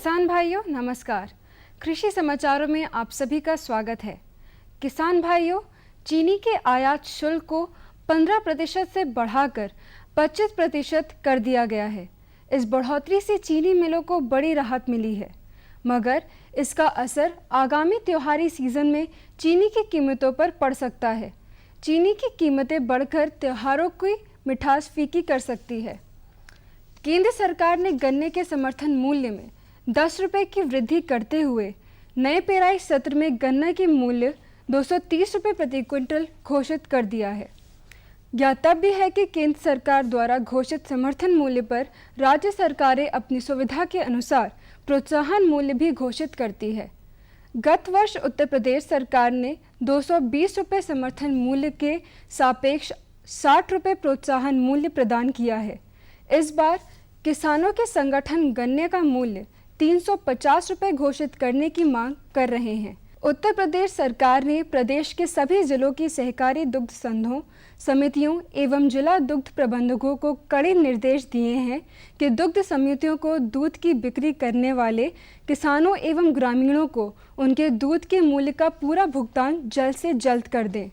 किसान भाइयों नमस्कार। कृषि समाचारों में आप सभी का स्वागत है। किसान भाइयों, चीनी के आयात शुल्क को 15% से बढ़ाकर 25% कर दिया गया है। इस बढ़ोतरी से चीनी मिलों को बड़ी राहत मिली है, मगर इसका असर आगामी त्योहारी सीजन में चीनी की कीमतों पर पड़ सकता है। चीनी की कीमतें बढ़कर त्योहारों की मिठास फीकी कर सकती है। केंद्र सरकार ने गन्ने के समर्थन मूल्य में 10 रुपये की वृद्धि करते हुए नए पेराई सत्र में गन्ना की मूल्य 230 रुपये प्रति क्विंटल घोषित कर दिया है। यह तब भी है कि केंद्र सरकार द्वारा घोषित समर्थन मूल्य पर राज्य सरकारें अपनी सुविधा के अनुसार प्रोत्साहन मूल्य भी घोषित करती है। गत वर्ष उत्तर प्रदेश सरकार ने 220 रुपये समर्थन मूल्य के सापेक्ष 60 रुपये प्रोत्साहन मूल्य प्रदान किया है। इस बार किसानों के संगठन गन्ने का मूल्य 350 रुपये घोषित करने की मांग कर रहे हैं। उत्तर प्रदेश सरकार ने प्रदेश के सभी जिलों की सहकारी दुग्ध संघों, समितियों एवं जिला दुग्ध प्रबंधकों को कड़े निर्देश दिए हैं कि दुग्ध समितियों को दूध की बिक्री करने वाले किसानों एवं ग्रामीणों को उनके दूध के मूल्य का पूरा भुगतान जल्द से जल्द कर दें।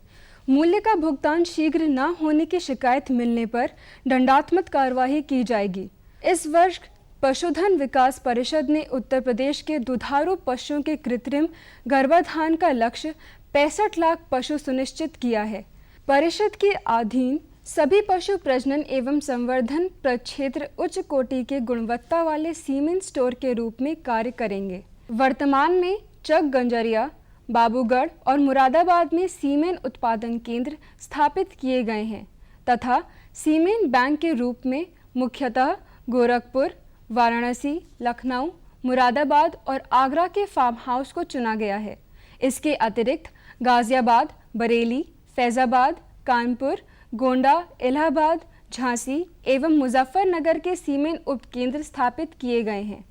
मूल्य का भुगतान शीघ्र न होने की शिकायत मिलने पर दंडात्मक कार्यवाही की जाएगी। इस वर्ष पशुधन विकास परिषद ने उत्तर प्रदेश के दुधारू पशुओं के कृत्रिम गर्भाधान का लक्ष्य 65 लाख पशु सुनिश्चित किया है। परिषद के अधीन सभी पशु प्रजनन एवं संवर्धन प्रक्षेत्र उच्च कोटि के गुणवत्ता वाले सीमेन स्टोर के रूप में कार्य करेंगे। वर्तमान में चक गंजरिया, बाबूगढ़ और मुरादाबाद में सीमेन उत्पादन केंद्र स्थापित किए गए हैं तथा सीमेन बैंक के रूप में मुख्यतः गोरखपुर, वाराणसी, लखनऊ, मुरादाबाद और आगरा के फार्म हाउस को चुना गया है। इसके अतिरिक्त गाजियाबाद, बरेली, फैजाबाद, कानपुर, गोंडा, इलाहाबाद, झांसी एवं मुजफ्फरनगर के सीमेन उपकेंद्र स्थापित किए गए हैं।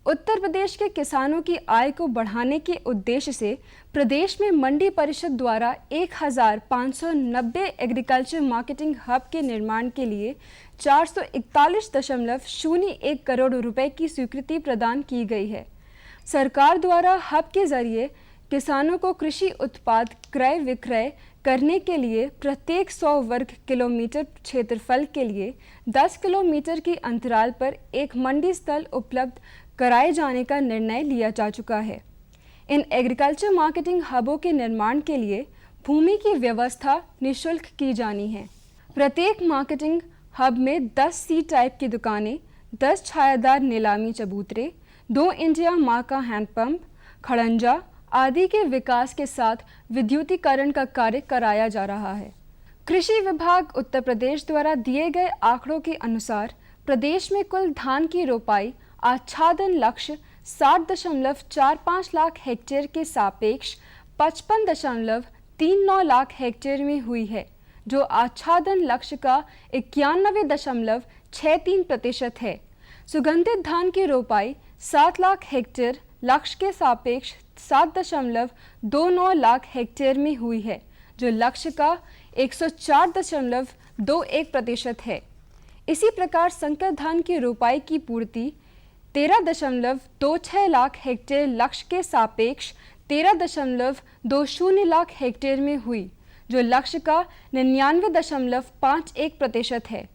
उत्तर प्रदेश के किसानों की आय को बढ़ाने के उद्देश्य से प्रदेश में मंडी परिषद द्वारा 1590 एग्रीकल्चर मार्केटिंग हब के निर्माण के लिए 441.01 करोड़ रुपए की स्वीकृति प्रदान की गई है। सरकार द्वारा हब के जरिए किसानों को कृषि उत्पाद क्रय विक्रय करने के लिए प्रत्येक 100 वर्ग किलोमीटर क्षेत्रफल के लिए 10 किलोमीटर की अंतराल पर एक मंडी स्थल उपलब्ध कराए जाने का निर्णय लिया जा चुका है। इन एग्रीकल्चर मार्केटिंग हबों के निर्माण के लिए भूमि की व्यवस्था निःशुल्क की जानी है। प्रत्येक मार्केटिंग हब में 10 सी टाइप की दुकानें, 10 छायादार नीलामी चबूतरे, 2 इंडिया माँ का हैंडपंप, खड़ंजा आदि के विकास के साथ विद्युतीकरण का कार्य कराया जा रहा है। कृषि विभाग उत्तर प्रदेश द्वारा दिए गए आंकड़ों के अनुसार प्रदेश में कुल धान की रोपाई आच्छादन लक्ष्य 60.45 लाख हेक्टेयर के सापेक्ष 55.39 लाख हेक्टेयर में हुई है, जो आच्छादन लक्ष्य का 91.63% है। सुगंधित धान की रोपाई 7 लाख हेक्टेयर लक्ष्य के सापेक्ष 7.29 लाख हेक्टेयर में हुई है, जो लक्ष्य का 104.21% है। इसी प्रकार संकर धान की रोपाई की पूर्ति 13.26 लाख हेक्टेयर लक्ष्य के सापेक्ष 13.20 लाख हेक्टेयर में हुई, जो लक्ष्य का 99.51% है।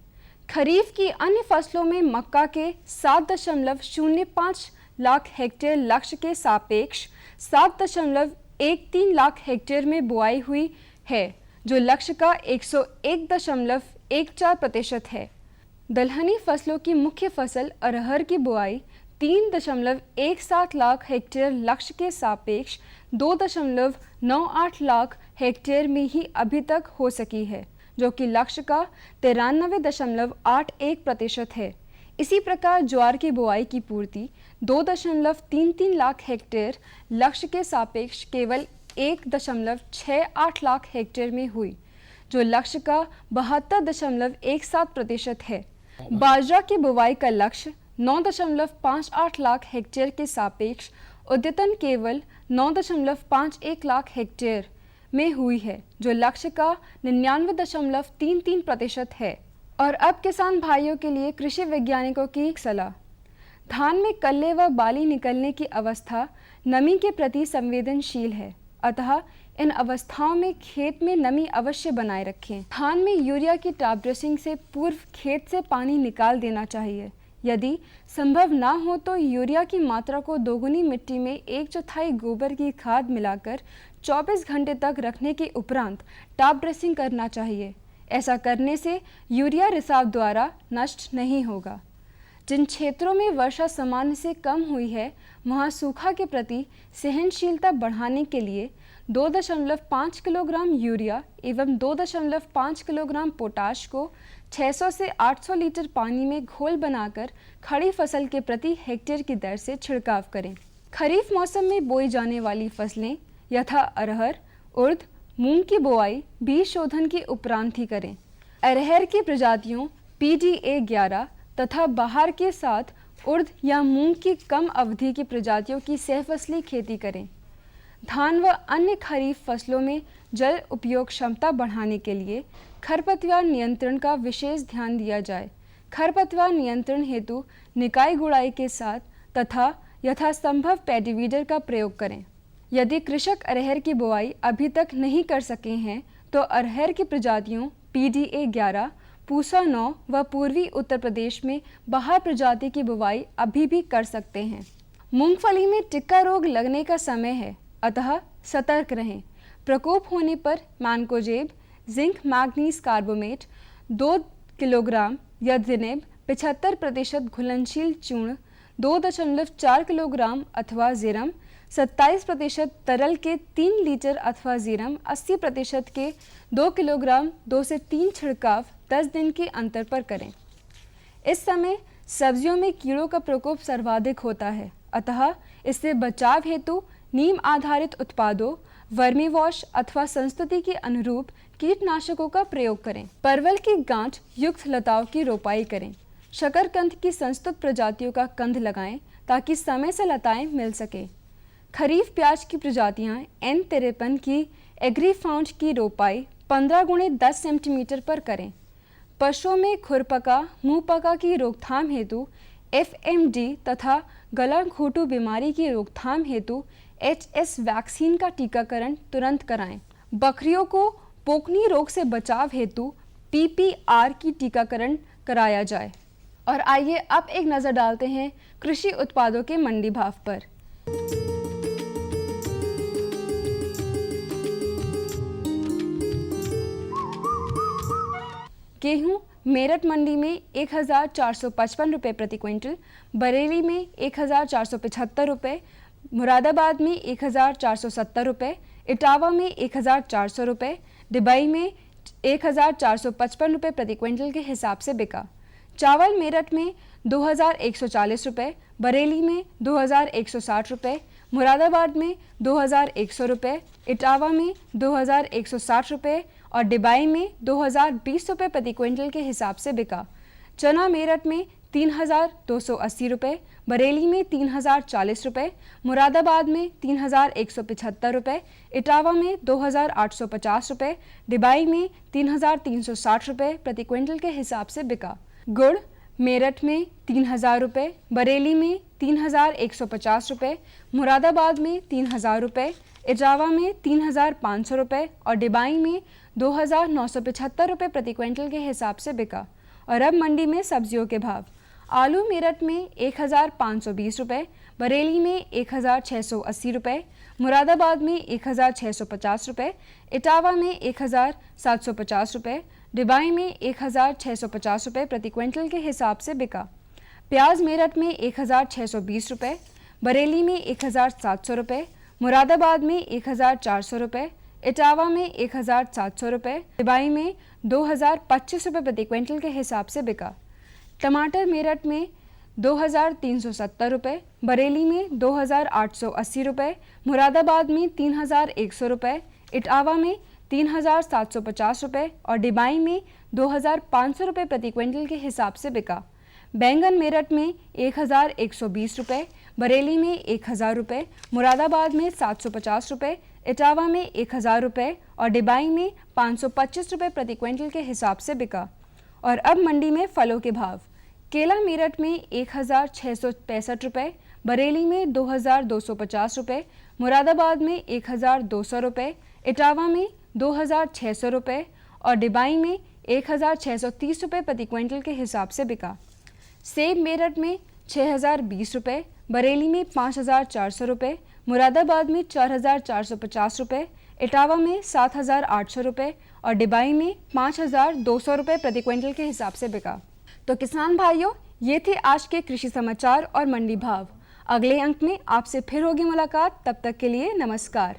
खरीफ की अन्य फसलों में मक्का के 7.05 लाख हेक्टेयर लक्ष्य के सापेक्ष 7.13 लाख हेक्टेयर में बुआई हुई है, जो लक्ष्य का 101.14% है। दलहनी फसलों की मुख्य फसल अरहर की बुआई 3.17 लाख हेक्टेयर लक्ष्य के सापेक्ष 2.98 लाख हेक्टेयर में ही अभी तक हो सकी है, जो कि लक्ष्य का 93.81% है। इसी प्रकार ज्वार की बुआई की पूर्ति 2.33 लाख हेक्टेयर लक्ष्य के सापेक्ष केवल 1.68 लाख हेक्टेयर में हुई, जो लक्ष्य का 72.17% है। बाजरा की बुवाई का लक्ष्य 9.58 लाख हेक्टेयर के सापेक्ष अद्यतन केवल 9.51 लाख हेक्टेयर में हुई है, जो लक्ष्य का 99.33% है। और अब किसान भाइयों के लिए कृषि वैज्ञानिकों की सलाह। धान में कल्ले व बाली निकलने की अवस्था नमी के प्रति संवेदनशील है, अतः इन अवस्थाओं में खेत में नमी अवश्य बनाए रखें। धान में यूरिया की टॉप ड्रेसिंग से पूर्व खेत से पानी निकाल देना चाहिए। यदि संभव ना हो तो यूरिया की मात्रा को दोगुनी मिट्टी में 1/4 गोबर की खाद मिलाकर 24 घंटे तक रखने के उपरांत टॉप ड्रेसिंग करना चाहिए। ऐसा करने से यूरिया रिसाव द्वारा नष्ट नहीं होगा। जिन क्षेत्रों में वर्षा सामान्य से कम हुई है वहां सूखा के प्रति सहनशीलता बढ़ाने के लिए 2.5 किलोग्राम यूरिया एवं 2.5 किलोग्राम पोटाश को 600 से 800 लीटर पानी में घोल बनाकर खड़ी फसल के प्रति हेक्टेयर की दर से छिड़काव करें। खरीफ मौसम में बोई जाने वाली फसलें यथा अरहर, उड़द, मूंग की बुआई बीज शोधन के उपरांत ही करें। अरहर की प्रजातियों PDA 11 तथा बाहर के साथ उड़द या मूंग की कम अवधि की प्रजातियों की सहफसली खेती करें। धान व अन्य खरीफ फसलों में जल उपयोग क्षमता बढ़ाने के लिए खरपतवार नियंत्रण का विशेष ध्यान दिया जाए। खरपतवार नियंत्रण हेतु निकाय गुड़ाई के साथ तथा यथासंभव पैडीवीडर का प्रयोग करें। यदि कृषक अरहर की बुआई अभी तक नहीं कर सके हैं तो अरहर की प्रजातियों PDA 11, पूसा 9 व पूर्वी उत्तर प्रदेश में बाहर प्रजाति की बुवाई अभी भी कर सकते हैं। मूंगफली में टिक्का रोग लगने का समय है, अतः सतर्क रहें। प्रकोप होने पर मैनकोजेब, जिंक मैग्नीज कार्बोमेट 2 किलोग्राम या जिनेब 75% घुलनशील चूर्ण 2.4 किलोग्राम अथवा जीरम 27% तरल के 3 लीटर अथवा जीरम 80% के 2 किलोग्राम 2 से 3 छिड़काव 10 दिन के अंतर पर करें। इस समय सब्जियों में कीड़ों का प्रकोप सर्वाधिक होता है, अतः इससे बचाव हेतु नीम आधारित उत्पादों, वर्मी वॉश अथवा संस्तुति के अनुरूप कीटनाशकों का प्रयोग करें। परवल की गांठ युक्त लताओं की रोपाई करें। शकरकंद की संस्तुत प्रजातियों का कंद लगाएं ताकि समय से लताएं मिल सके। खरीफ प्याज की प्रजातियां N53 की एग्रीफाउंड की रोपाई 15x10 सेंटीमीटर पर करें। पशुओं में खुरपका, मुंहपका की रोकथाम हेतु FMD तथा गला घोटू बीमारी की रोकथाम हेतु HS वैक्सीन का टीकाकरण तुरंत कराएं। बकरियों को पोकनी रोग से बचाव हेतु PPR की टीकाकरण कराया जाए। और आइए अब एक नज़र डालते हैं कृषि उत्पादों के मंडी भाव पर। गेहूं मेरठ मंडी में 1455 रुपये प्रति क्विंटल, बरेली में 1475 रुपये, मुरादाबाद में 1470 रुपये, इटावा में 1400 रुपये, डिबाई में 1455 रुपये प्रति क्विंटल के हिसाब से बिका। चावल मेरठ में 2140 रुपये, बरेली में 2160 रुपये, मुरादाबाद में 2100 रुपये, इटावा में 2160 रुपये और डिबाई में 2020 रुपये प्रति क्विंटल के हिसाब से बिका। चना मेरठ में 3280 रुपये, बरेली में 3040 रुपये, मुरादाबाद में 3175 रुपये, इटावा में 2850 रुपये, डिबाई में 3360 रुपये प्रति क्विंटल के हिसाब से बिका। गुड़ मेरठ में 3000 रुपये, बरेली में 3150 रुपये, मुरादाबाद में 3000 रुपये, इटावा में 3500 रुपये और डिबाई में 2975 रुपये प्रति क्विंटल के हिसाब से बिका। और अब मंडी में सब्जियों के भाव। आलू मेरठ में 1520 रुपये, बरेली में 1680 रुपये, मुरादाबाद में 1650 रुपये, इटावा में 1750 रुपये, डिबाई में 1650 रुपये प्रति क्विंटल के हिसाब से बिका। प्याज मेरठ में 1620 रुपये, बरेली में 1700 रुपये, मुरादाबाद में 1400 रुपये, इटावा में 1700 रुपये, डिबाई में 2025 रुपये प्रति क्विंटल के हिसाब से बिका। टमाटर मेरठ में 2370 रुपये, बरेली में 2880 रुपये, मुरादाबाद में 3100 रुपये, इटावा में 3750 रुपये और डिबाई में 2500 रुपये प्रति क्विंटल के हिसाब से बिका। बैंगन मेरठ में 1120 रुपये, बरेली में 1000 रुपये, मुरादाबाद में 750 रुपये, इटावा में 1000 रुपये और डिबाई में 525 रुपये प्रति क्विंटल के हिसाब से बिका। और अब मंडी में फलों के भाव। केला मेरठ में 1,665 रुपये, बरेली में 2,250 रुपये, मुरादाबाद में 1,200 रुपये, इटावा में 2,600 रुपये और डिबाई में 1,630 रुपये प्रति क्विंटल के हिसाब से बिका। सेब मेरठ में 6,020 रुपये, बरेली में 5,400 रुपये, मुरादाबाद में 4,450 रुपये, इटावा में 7,800 रुपये और डिबाई में 5,200 रुपये प्रति क्विंटल के हिसाब से बिका। तो किसान भाइयों, ये थे आज के कृषि समाचार और मंडी भाव। अगले अंक में आपसे फिर होगी मुलाकात, तब तक के लिए नमस्कार।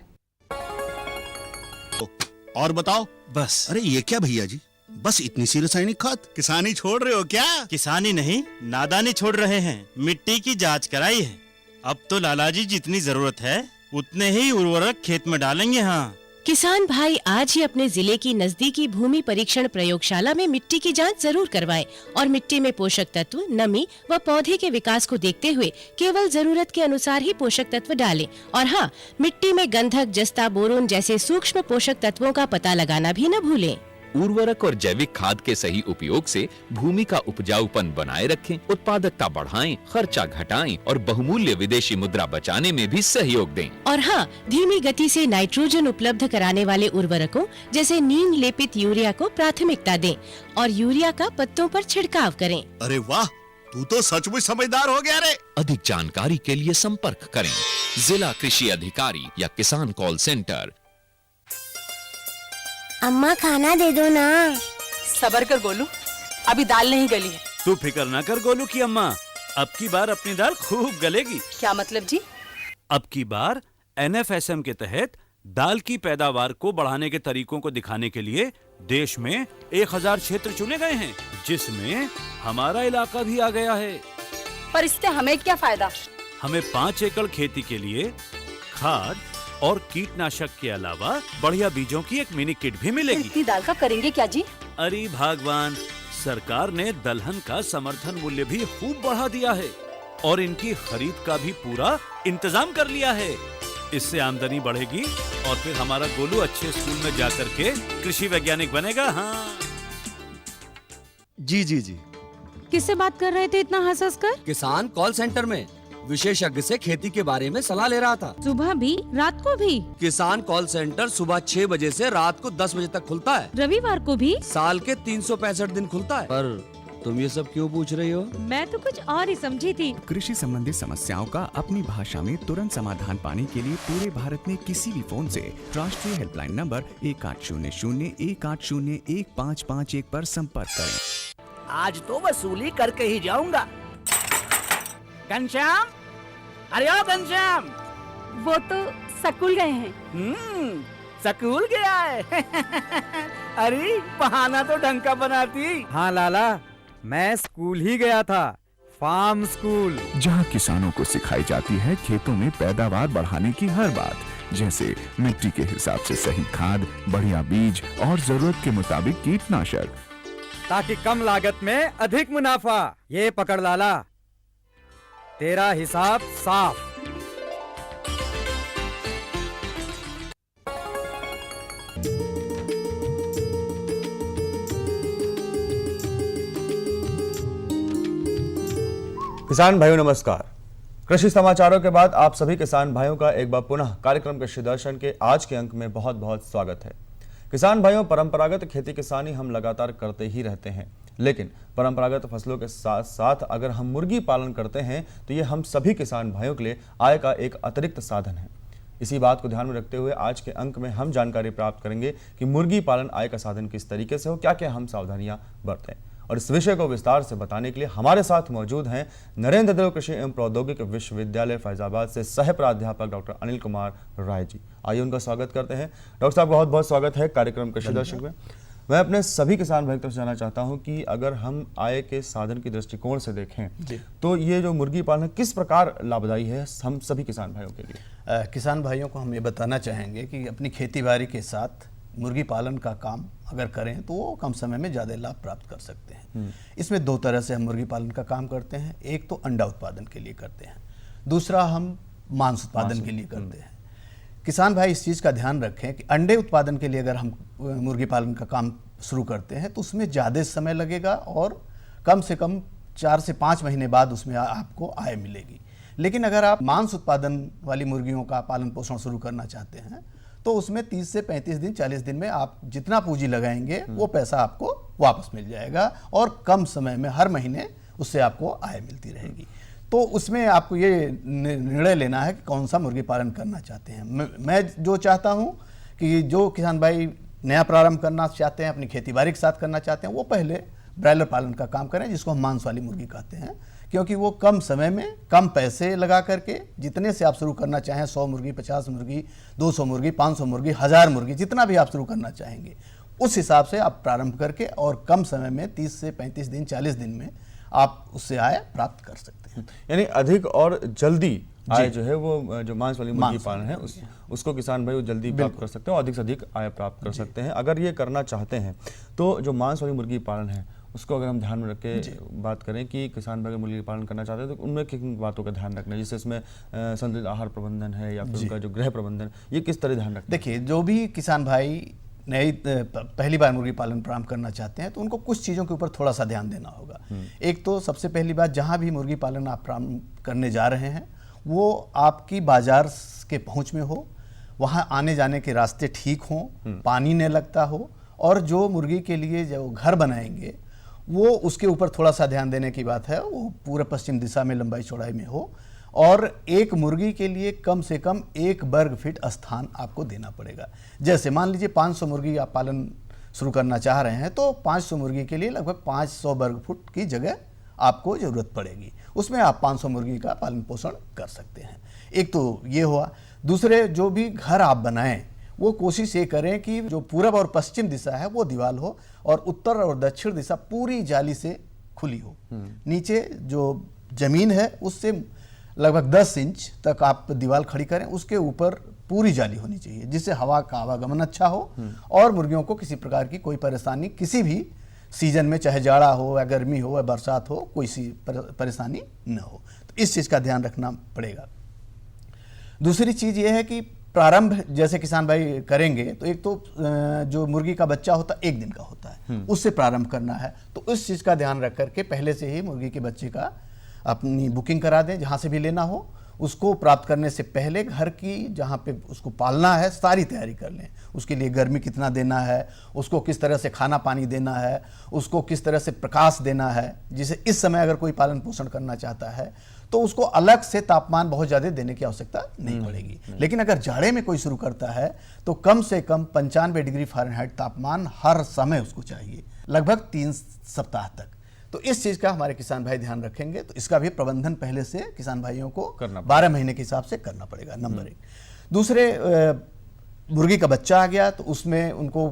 और बताओ बस। अरे ये क्या भैया जी, बस इतनी सी रासायनिक खाद? किसानी छोड़ रहे हो क्या? किसानी नहीं, नादानी छोड़ रहे हैं। मिट्टी की जांच कराई है। अब तो लालाजी जितनी जरूरत है उतने ही उर्वरक खेत में डालेंगे। हाँ, किसान भाई आज ही अपने जिले की नजदीकी भूमि परीक्षण प्रयोगशाला में मिट्टी की जांच जरूर करवाएं और मिट्टी में पोषक तत्व, नमी व पौधे के विकास को देखते हुए केवल जरूरत के अनुसार ही पोषक तत्व डालें। और हाँ, मिट्टी में गंधक, जस्ता, बोरोन जैसे सूक्ष्म पोषक तत्वों का पता लगाना भी न भूलें। उर्वरक और जैविक खाद के सही उपयोग से भूमि का उपजाऊपन बनाए रखें, उत्पादकता बढ़ाएं, खर्चा घटाएं और बहुमूल्य विदेशी मुद्रा बचाने में भी सहयोग दें। और हाँ, धीमी गति से नाइट्रोजन उपलब्ध कराने वाले उर्वरकों जैसे नीम लेपित यूरिया को प्राथमिकता दें और यूरिया का पत्तों पर छिड़काव करें। अरे वाह, तू तो सचमुच समझदार हो गया रे। अधिक जानकारी के लिए संपर्क करें जिला कृषि अधिकारी या किसान कॉल सेंटर। अम्मा खाना दे दो ना। सबर कर गोलू, अभी दाल नहीं गली है। तू फिक्र ना कर गोलू की अम्मा, अब की बार अपनी दाल खूब गलेगी। क्या मतलब जी? अब की बार NFSM के तहत दाल की पैदावार को बढ़ाने के तरीकों को दिखाने के लिए देश में 1000 क्षेत्र चुने गए हैं, जिसमें हमारा इलाका भी आ गया है। पर इससे हमें क्या फायदा? हमें 5 एकड़ खेती के लिए खाद और कीटनाशक के अलावा बढ़िया बीजों की एक मिनी किट भी मिलेगी। इतनी दाल का करेंगे क्या जी? अरे भगवान, सरकार ने दलहन का समर्थन मूल्य भी खूब बढ़ा दिया है और इनकी खरीद का भी पूरा इंतजाम कर लिया है। इससे आमदनी बढ़ेगी और फिर हमारा गोलू अच्छे स्कूल में जाकर के कृषि वैज्ञानिक बनेगा। हाँ जी जी जी। किससे बात कर रहे थे इतना हंस हंस कर? किसान कॉल सेंटर में विशेषज्ञ से खेती के बारे में सलाह ले रहा था। सुबह भी, रात को भी? किसान कॉल सेंटर सुबह 6 बजे से रात को 10 बजे तक खुलता है। रविवार को भी? साल के 365 दिन खुलता है। पर तुम ये सब क्यों पूछ रही हो? मैं तो कुछ और ही समझी थी। कृषि संबंधी समस्याओं का अपनी भाषा में तुरंत समाधान पाने के लिए पूरे भारत में किसी भी फोन से राष्ट्रीय हेल्पलाइन नंबर 1800-180-1551 पर संपर्क करें। आज तो वसूली करके ही जाऊंगा। घनश्याम, अरे ओ घनश्याम। वो तो स्कूल गए हैं। स्कूल गया है। अरे बहाना तो ढंग का बनाती। हाँ लाला, मैं स्कूल ही गया था, फार्म स्कूल, जहाँ किसानों को सिखाई जाती है खेतों में पैदावार बढ़ाने की हर बात, जैसे मिट्टी के हिसाब से सही खाद, बढ़िया बीज और जरूरत के मुताबिक कीटनाशक, ताकि कम लागत में अधिक मुनाफा। ये पकड़ लाला, तेरा हिसाब साफ। किसान भाइयों नमस्कार। कृषि समाचारों के बाद आप सभी किसान भाइयों का एक बार पुनः कार्यक्रम कृषि दर्शन के आज के अंक में बहुत बहुत स्वागत है। किसान भाइयों, परंपरागत खेती किसानी हम लगातार करते ही रहते हैं, लेकिन परंपरागत फसलों के साथ साथ अगर हम मुर्गी पालन करते हैं तो ये हम सभी किसान भाइयों के लिए आय का एक अतिरिक्त साधन है। इसी बात को ध्यान में रखते हुए आज के अंक में हम जानकारी प्राप्त करेंगे कि मुर्गी पालन आय का साधन किस तरीके से हो, क्या क्या हम सावधानियां बरतें। और इस विषय को विस्तार से बताने के लिए हमारे साथ मौजूद हैं नरेंद्र देव कृषि एवं प्रौद्योगिकी विश्वविद्यालय फैजाबाद से सह प्राध्यापक डॉक्टर अनिल कुमार राय जी। आइए उनका स्वागत करते हैं। डॉक्टर साहब, बहुत बहुत स्वागत है कार्यक्रम कृषि दर्शक में। मैं अपने सभी किसान भाई तरफ जानना चाहता हूं कि अगर हम आय के साधन की दृष्टिकोण से देखें तो ये जो मुर्गी पालन किस प्रकार लाभदायी है हम सभी किसान भाइयों के लिए? किसान भाइयों को हम ये बताना चाहेंगे कि अपनी खेतीबाड़ी के साथ मुर्गी पालन का काम अगर करें तो वो कम समय में ज़्यादा लाभ प्राप्त कर सकते हैं। इसमें दो तरह से हम मुर्गी पालन का काम करते हैं। एक तो अंडा उत्पादन के लिए करते हैं, दूसरा हम मांस उत्पादन के लिए करते हैं। किसान भाई इस चीज़ का ध्यान रखें कि अंडे उत्पादन के लिए अगर हम मुर्गी पालन का काम शुरू करते हैं तो उसमें ज़्यादा समय लगेगा और कम से कम 4 से 5 महीने बाद उसमें आपको आय मिलेगी। लेकिन अगर आप मांस उत्पादन वाली मुर्गियों का पालन पोषण शुरू करना चाहते हैं तो उसमें 30 से 35 दिन 40 दिन में आप जितना पूंजी लगाएंगे वो पैसा आपको वापस मिल जाएगा और कम समय में हर महीने उससे आपको आय मिलती रहेगी। तो उसमें आपको ये निर्णय लेना है कि कौन सा मुर्गी पालन करना चाहते हैं। मैं जो चाहता हूँ कि जो किसान भाई नया प्रारंभ करना चाहते हैं, अपनी खेती बाड़ी के साथ करना चाहते हैं, वो पहले ब्रायलर पालन का काम करें, जिसको हम मांस वाली मुर्गी कहते हैं, क्योंकि वो कम समय में कम पैसे लगा करके जितने से आप शुरू करना चाहें, 100 मुर्गी, 50 मुर्गी, 200 मुर्गी, 500 मुर्गी, 1000 मुर्गी, जितना भी आप शुरू करना चाहेंगे उस हिसाब से आप प्रारंभ करके और कम समय में 30 से 35 दिन 40 दिन में आप उससे आय प्राप्त कर सकते हैं। यानी अधिक और जल्दी आय जो है वो जो मांस वाली मुर्गी पालन है उसको किसान भाई वो जल्दी प्राप्त कर सकते हैं और अधिक से अधिक आय प्राप्त कर सकते हैं। अगर ये करना चाहते हैं तो जो मांस वाली मुर्गी पालन है उसको अगर हम ध्यान में रख के बात करें कि किसान भाई मुर्गी पालन करना चाहते हैं तो उनमें किन बातों का ध्यान रखना है, जैसे इसमें संतुलित आहार प्रबंधन है या फिर उनका जो गृह प्रबंधन, ये किस तरह ध्यान रखना है? देखिए, जो भी किसान भाई नई पहली बार मुर्गी पालन प्रारंभ करना चाहते हैं तो उनको कुछ चीज़ों के ऊपर थोड़ा सा ध्यान देना होगा। एक तो सबसे पहली बात, जहाँ भी मुर्गी पालन आप प्रारंभ करने जा रहे हैं वो आपकी बाजार के पहुँच में हो, वहाँ आने जाने के रास्ते ठीक हों, पानी न लगता हो, और जो मुर्गी के लिए जो घर बनाएंगे वो उसके ऊपर थोड़ा सा ध्यान देने की बात है, वो पूर्व पश्चिम दिशा में लंबाई चौड़ाई में हो और एक मुर्गी के लिए कम से कम 1 वर्ग फीट स्थान आपको देना पड़ेगा। जैसे मान लीजिए 500 मुर्गी आप पालन शुरू करना चाह रहे हैं तो 500 मुर्गी के लिए लगभग 500 वर्ग फुट की जगह आपको ज़रूरत पड़ेगी, उसमें आप 500 मुर्गी का पालन पोषण कर सकते हैं। एक तो ये हुआ। दूसरे, जो भी घर आप बनाएं वो कोशिश ये करें कि जो पूरब और पश्चिम दिशा है वो दीवार हो और उत्तर और दक्षिण दिशा पूरी जाली से खुली हो। नीचे जो जमीन है उससे लगभग 10 इंच तक आप दीवार खड़ी करें, उसके ऊपर पूरी जाली होनी चाहिए जिससे हवा का आवागमन अच्छा हो और मुर्गियों को किसी प्रकार की कोई परेशानी किसी भी सीजन में, चाहे जाड़ा हो या गर्मी हो या बरसात हो, कोई सी परेशानी न हो। तो इस चीज़ का ध्यान रखना पड़ेगा। दूसरी चीज़ ये है कि प्रारंभ जैसे किसान भाई करेंगे तो एक तो जो मुर्गी का बच्चा होता है 1 दिन का होता है, उससे प्रारंभ करना है। तो इस चीज़ का ध्यान रख करके पहले से ही मुर्गी के बच्चे का अपनी बुकिंग करा दें, जहाँ से भी लेना हो। उसको प्राप्त करने से पहले घर की जहाँ पे उसको पालना है सारी तैयारी कर लें। उसके लिए गर्मी कितना देना है, उसको किस तरह से खाना पानी देना है, उसको किस तरह से प्रकाश देना है। जिसे इस समय अगर कोई पालन पोषण करना चाहता है तो उसको अलग से तापमान बहुत ज़्यादा देने की आवश्यकता नहीं पड़ेगी। लेकिन अगर जाड़े में कोई शुरू करता है तो कम से कम 95 डिग्री फ़ारेनहाइट तापमान हर समय उसको चाहिए, लगभग 3 सप्ताह तक। तो इस चीज़ का हमारे किसान भाई ध्यान रखेंगे तो इसका भी प्रबंधन पहले से किसान भाइयों को 12 महीने के हिसाब से करना पड़ेगा, नंबर 1। दूसरे, मुर्गी का बच्चा आ गया तो उसमें उनको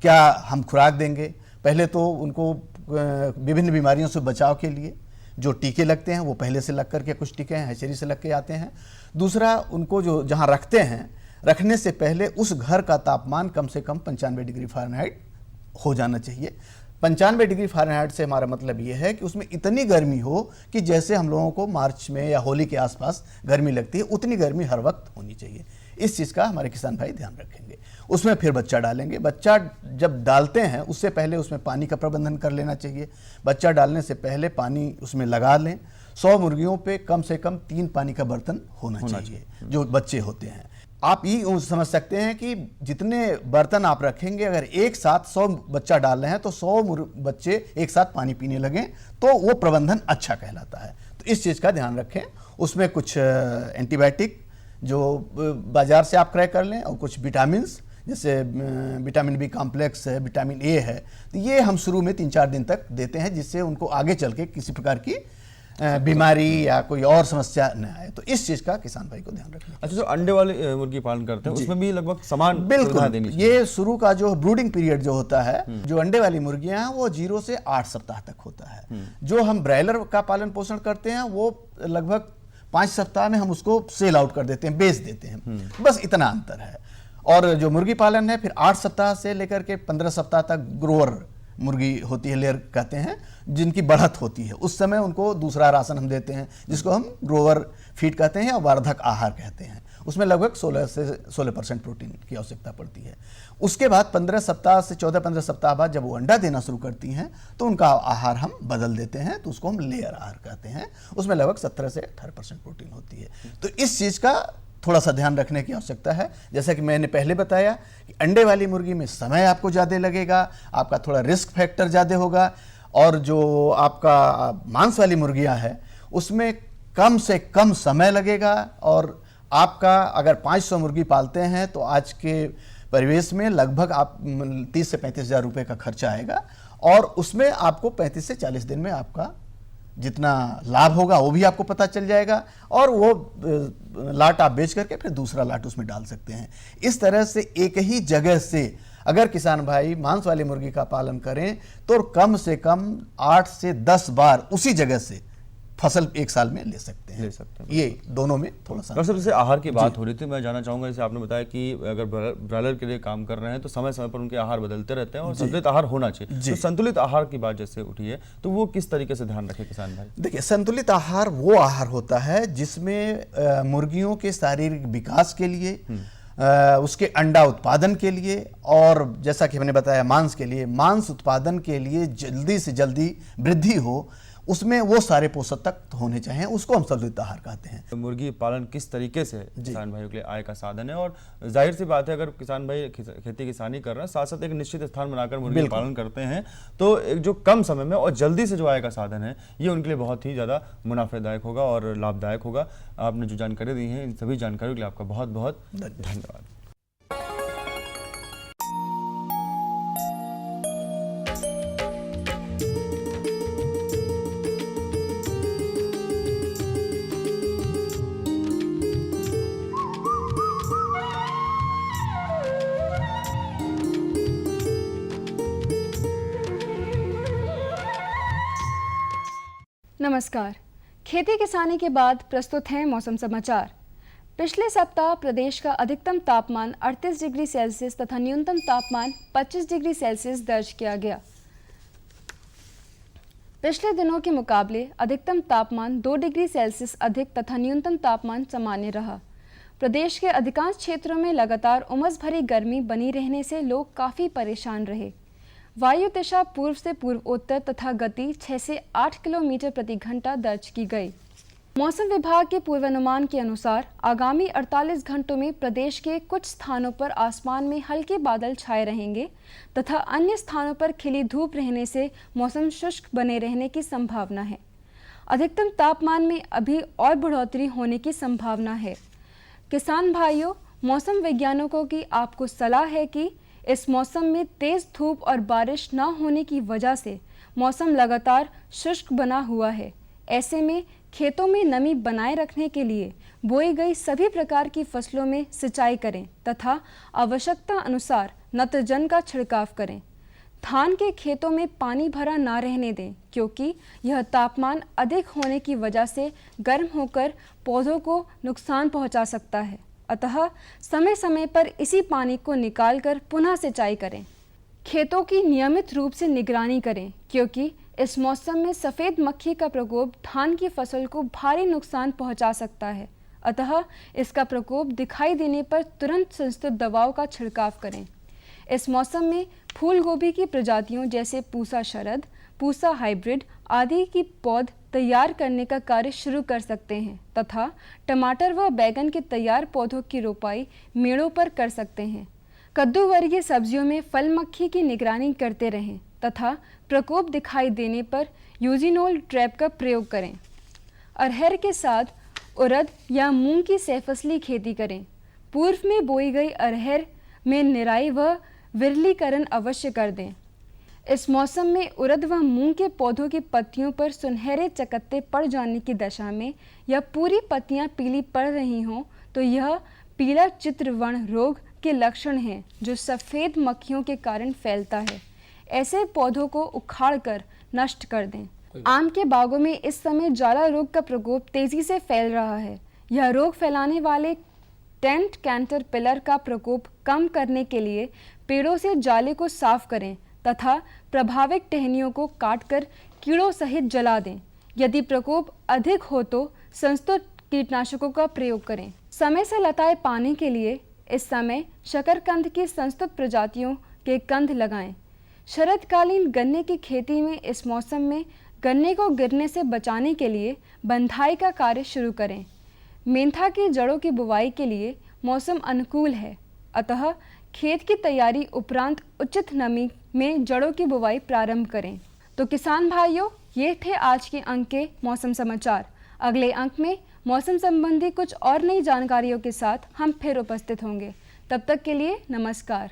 क्या हम खुराक देंगे। पहले तो उनको विभिन्न बीमारियों से बचाव के लिए जो टीके लगते हैं वो पहले से लग करके, कुछ टीके हैं हैचरी से लग के आते हैं। दूसरा, उनको जो जहाँ रखते हैं, रखने से पहले उस घर का तापमान कम से कम 95 डिग्री फ़ारेनहाइट हो जाना चाहिए। 95 डिग्री फ़ारेनहाइट से हमारा मतलब ये है कि उसमें इतनी गर्मी हो कि जैसे हम लोगों को मार्च में या होली के आसपास गर्मी लगती है उतनी गर्मी हर वक्त होनी चाहिए। इस चीज़ का हमारे किसान भाई ध्यान रखेंगे। उसमें फिर बच्चा डालेंगे। बच्चा जब डालते हैं उससे पहले उसमें पानी का प्रबंधन कर लेना चाहिए। बच्चा डालने से पहले पानी उसमें लगा लें। 100 मुर्गियों पे कम से कम 3 पानी का बर्तन होना चाहिए जो बच्चे होते हैं। आप ये समझ सकते हैं कि जितने बर्तन आप रखेंगे, अगर एक साथ 100 बच्चा डाल रहे हैं तो 100 बच्चे एक साथ पानी पीने लगें तो वो प्रबंधन अच्छा कहलाता है। तो इस चीज़ का ध्यान रखें। उसमें कुछ एंटीबायोटिक जो बाजार से आप क्रय कर लें और कुछ विटामिन्स, जैसे विटामिन बी कॉम्प्लेक्स है, विटामिन ए है, तो ये हम शुरू में 3-4 दिन तक देते हैं जिससे उनको आगे चल के किसी प्रकार की बीमारी या कोई और समस्या न आए। तो इस चीज़ का किसान भाई को ध्यान रखना। अच्छा, जो अंडे वाले मुर्गी पालन करते हैं उसमें भी लगभग समान बिल्कुल देनी चाहिए। ये शुरू का जो ब्रूडिंग पीरियड जो होता है, जो अंडे वाली मुर्गियां हैं वो 0 से 8 सप्ताह तक होता है। जो हम ब्रायलर का पालन पोषण करते हैं वो लगभग 5 सप्ताह में हम उसको सेल आउट कर देते हैं, बेच देते हैं। बस इतना अंतर है। और जो मुर्गी पालन है फिर 8 सप्ताह से लेकर के 15 सप्ताह तक ग्रोअर मुर्गी होती है, लेयर कहते हैं, जिनकी बढ़त होती है। उस समय उनको दूसरा राशन हम देते हैं जिसको हम ग्रोवर फीड कहते हैं या वर्धक आहार कहते हैं। उसमें लगभग 16% प्रोटीन की आवश्यकता पड़ती है। उसके बाद 15 सप्ताह से 14-15 सप्ताह बाद जब वो अंडा देना शुरू करती हैं तो उनका आहार हम बदल देते हैं, तो उसको हम लेयर आहार कहते हैं। उसमें लगभग 17 से 18% प्रोटीन होती है। तो इस चीज़ का थोड़ा सा ध्यान रखने की आवश्यकता है। जैसा कि मैंने पहले बताया कि अंडे वाली मुर्गी में समय आपको ज़्यादा लगेगा, आपका थोड़ा रिस्क फैक्टर ज़्यादा होगा, और जो आपका मांस वाली मुर्गियां है उसमें कम से कम समय लगेगा। और आपका अगर 500 मुर्गी पालते हैं तो आज के परिवेश में लगभग आप 30 से 35 हज़ार रुपये का खर्चा आएगा, और उसमें आपको 35 से 40 दिन में आपका जितना लाभ होगा वो भी आपको पता चल जाएगा, और वो लाट आप बेच करके फिर दूसरा लाट उसमें डाल सकते हैं। इस तरह से एक ही जगह से अगर किसान भाई मांस वाली मुर्गी का पालन करें तो कम से कम 8 से 10 बार उसी जगह से फसल एक साल में ले सकते हैं। ये दोनों में थोड़ा सा। डॉक्टर साहब, जैसे आहार की बात हो रही थी, मैं जानना चाहूंगा, जैसे आपने बताया कि अगर ब्रॉयलर के लिए काम कर रहे हैं तो समय समय पर उनके आहार बदलते रहते हैं और संतुलित आहार होना चाहिए। तो संतुलित आहार की बात जैसे उठी है तो वो किस तरीके से ध्यान रखे किसान भाई? देखिए, संतुलित आहार वो आहार होता है जिसमें मुर्गियों के शारीरिक विकास के लिए, उसके अंडा उत्पादन के लिए, और जैसा कि हमने बताया मांस के लिए, मांस उत्पादन के लिए जल्दी से जल्दी वृद्धि हो, उसमें वो सारे पोषक तत्व होने चाहिए, उसको हम संतुलित आहार कहते हैं। मुर्गी पालन किस तरीके से किसान भाइयों के लिए आय का साधन है, और जाहिर सी बात है अगर किसान भाई खेती किसानी कर रहे हैं, साथ साथ एक निश्चित स्थान बनाकर मुर्गी पालन करते हैं, तो एक जो कम समय में और जल्दी से जो आय का साधन है ये उनके लिए बहुत ही ज़्यादा मुनाफेदायक होगा और लाभदायक होगा। आपने जो जानकारी दी है इन सभी जानकारियों के लिए आपका बहुत बहुत धन्यवाद। नमस्कार। खेती किसानी के बाद प्रस्तुत हैं मौसम समाचार। पिछले सप्ताह प्रदेश का अधिकतम तापमान 38 डिग्री सेल्सियस तथा न्यूनतम तापमान 25 डिग्री सेल्सियस दर्ज किया गया। पिछले दिनों के मुकाबले अधिकतम तापमान 2 डिग्री सेल्सियस अधिक तथा न्यूनतम तापमान सामान्य रहा। प्रदेश के अधिकांश क्षेत्रों में लगातार उमस भरी गर्मी बनी रहने से लोग काफ़ी परेशान रहे। वायु दिशा पूर्व से पूर्वोत्तर तथा गति 6 से 8 किलोमीटर प्रति घंटा दर्ज की गई। मौसम विभाग के पूर्वानुमान के अनुसार आगामी 48 घंटों में प्रदेश के कुछ स्थानों पर आसमान में हल्के बादल छाए रहेंगे तथा अन्य स्थानों पर खिली धूप रहने से मौसम शुष्क बने रहने की संभावना है। अधिकतम तापमान में अभी और बढ़ोतरी होने की संभावना है। किसान भाइयों, मौसम वैज्ञानिकों की आपको सलाह है कि इस मौसम में तेज धूप और बारिश न होने की वजह से मौसम लगातार शुष्क बना हुआ है। ऐसे में खेतों में नमी बनाए रखने के लिए बोई गई सभी प्रकार की फसलों में सिंचाई करें तथा आवश्यकता अनुसार नत्रजन का छिड़काव करें। धान के खेतों में पानी भरा ना रहने दें, क्योंकि यह तापमान अधिक होने की वजह से गर्म होकर पौधों को नुकसान पहुंचा सकता है। अतः समय समय पर इसी पानी को निकालकर पुनः सिंचाई करें। खेतों की नियमित रूप से निगरानी करें, क्योंकि इस मौसम में सफ़ेद मक्खी का प्रकोप धान की फसल को भारी नुकसान पहुंचा सकता है। अतः इसका प्रकोप दिखाई देने पर तुरंत संस्तुत दवाओं का छिड़काव करें। इस मौसम में फूल गोभी की प्रजातियों जैसे पूसा शरद, पूसा हाइब्रिड आदि की पौध तैयार करने का कार्य शुरू कर सकते हैं तथा टमाटर व बैगन के तैयार पौधों की रोपाई मेड़ों पर कर सकते हैं। कद्दू वर्गीय सब्जियों में फल मक्खी की निगरानी करते रहें तथा प्रकोप दिखाई देने पर यूजिनोल ट्रैप का प्रयोग करें। अरहर के साथ उड़द या मूंग की सहफसली खेती करें। पूर्व में बोई गई अरहर में निराई व विरलीकरण अवश्य कर दें। इस मौसम में उड़द व मूंग के पौधों की पत्तियों पर सुनहरे चकत्ते पड़ जाने की दशा में या पूरी पत्तियां पीली पड़ रही हों तो यह पीला चित्रवर्ण रोग के लक्षण हैं, जो सफ़ेद मक्खियों के कारण फैलता है। ऐसे पौधों को उखाड़कर नष्ट कर दें। आम के बागों में इस समय जाला रोग का प्रकोप तेजी से फैल रहा है। यह रोग फैलाने वाले टेंट कैटरपिलर का प्रकोप कम करने के लिए पेड़ों से जाले को साफ करें तथा प्रभावित टहनियों को काटकर कीड़ों सहित जला दें। यदि प्रकोप अधिक हो तो संस्तुत कीटनाशकों का प्रयोग करें। समय से लताए पानी के लिए इस समय शकरकंद की संस्तुत प्रजातियों के कंद लगाएं। शरदकालीन गन्ने की खेती में इस मौसम में गन्ने को गिरने से बचाने के लिए बंधाई का कार्य शुरू करें। मेंथा की जड़ों की बुवाई के लिए मौसम अनुकूल है, अतः खेत की तैयारी उपरांत उचित नमी में जड़ों की बुवाई प्रारंभ करें। तो किसान भाइयों, ये थे आज के अंक के मौसम समाचार। अगले अंक में मौसम संबंधी कुछ और नई जानकारियों के साथ हम फिर उपस्थित होंगे। तब तक के लिए नमस्कार।